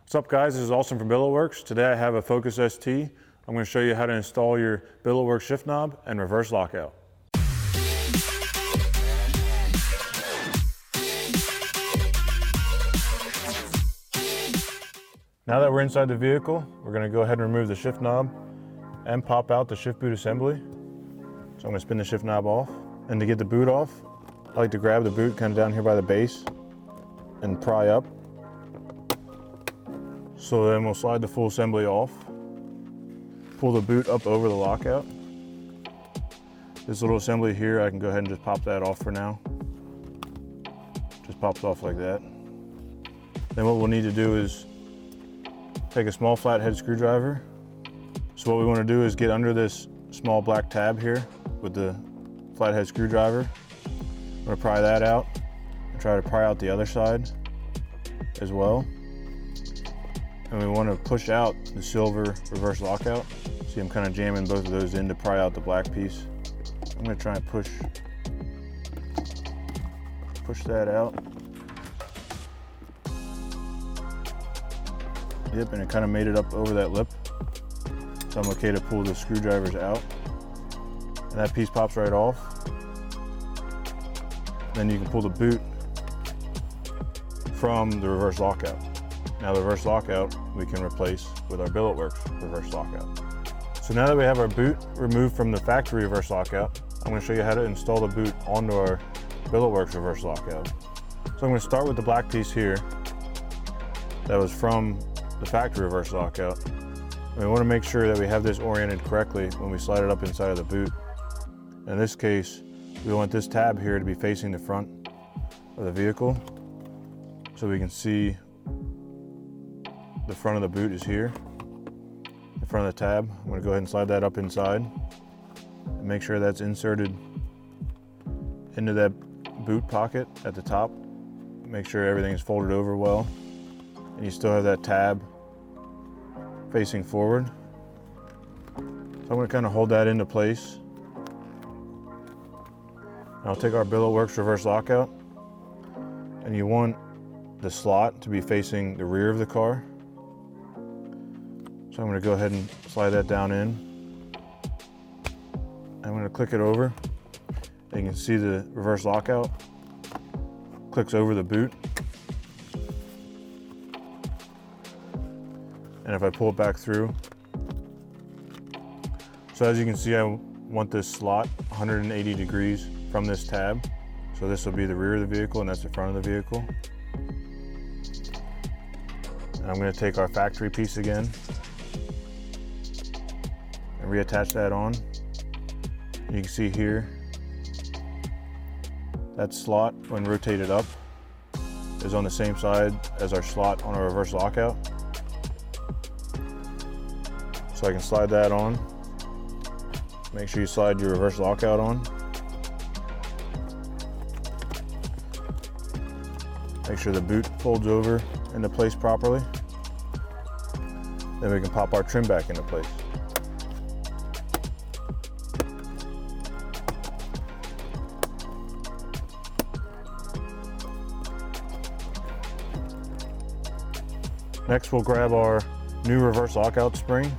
What's up guys, this is Austin from Billetworkz. Today I have a Focus ST. I'm going to show you how to install your Billetworkz shift knob and reverse lockout. Now that we're inside the vehicle, we're going to go ahead and remove the shift knob and pop out the shift boot assembly. So I'm going to spin the shift knob off. And to get the boot off, I like to grab the boot kind of down here by the base and pry up. So then we'll slide the full assembly off, pull the boot up over the lockout. This little assembly here, I can go ahead and just pop that off for now. Just pops off like that. Then what we'll need to do is take a small flathead screwdriver. So what we want to do is get under this small black tab here with the flathead screwdriver. I'm going to pry that out and try to pry out the other side as well. And we want to push out the silver reverse lockout. See, I'm kind of jamming both of those in to pry out the black piece. I'm going to try and push that out. Yep, and it kind of made it up over that lip. So I'm okay to pull the screwdrivers out. And that piece pops right off. Then you can pull the boot from the reverse lockout. Now the reverse lockout we can replace with our Billetworkz reverse lockout. So now that we have our boot removed from the factory reverse lockout, I'm going to show you how to install the boot onto our Billetworkz reverse lockout. So I'm going to start with the black piece here that was from the factory reverse lockout. And we want to make sure that we have this oriented correctly when we slide it up inside of the boot. In this case, we want this tab here to be facing the front of the vehicle so we can see the front of the boot is here, the front of the tab. I'm going to go ahead and slide that up inside and make sure that's inserted into that boot pocket at the top. Make sure everything is folded over well, and you still have that tab facing forward. So I'm going to kind of hold that into place. I'll take our Billetworkz reverse lockout, and you want the slot to be facing the rear of the car. So I'm going to go ahead and slide that down in. I'm going to click it over. And you can see the reverse lockout clicks over the boot. And if I pull it back through, so as you can see, I want this slot 180 degrees from this tab. So this will be the rear of the vehicle and that's the front of the vehicle. And I'm going to take our factory piece again and reattach that on. You can see here, that slot, when rotated up, is on the same side as our slot on our reverse lockout. So I can slide that on. Make sure you slide your reverse lockout on. Make sure the boot folds over into place properly. Then we can pop our trim back into place. Next, we'll grab our new reverse lockout spring.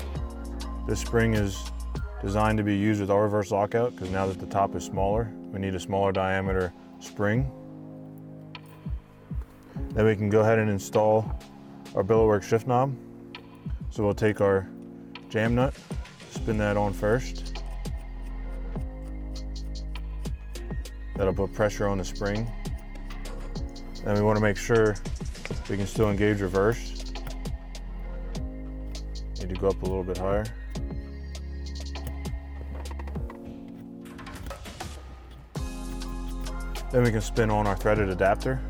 This spring is designed to be used with our reverse lockout because now that the top is smaller, we need a smaller diameter spring. Then we can go ahead and install our Billetworkz shift knob. So we'll take our jam nut, spin that on first. That'll put pressure on the spring. Then we want to make sure we can still engage reverse. Need to go up a little bit higher. Then we can spin on our threaded adapter.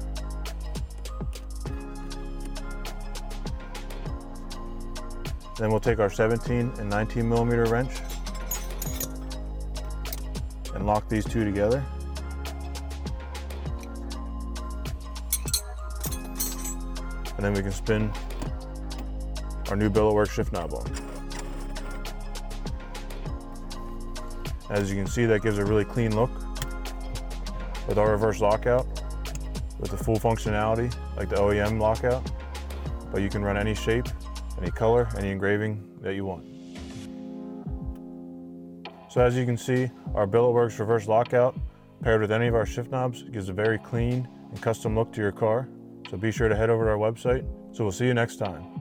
Then we'll take our 17 and 19 millimeter wrench and lock these two together. And then we can spin our new Billetworkz shift knob on. As you can see, that gives a really clean look with our reverse lockout with the full functionality like the OEM lockout. but you can run any shape, any color, any engraving that you want. So as you can see, our Billetworkz reverse lockout paired with any of our shift knobs gives a very clean and custom look to your car. So be sure to head over to our website. So we'll see you next time.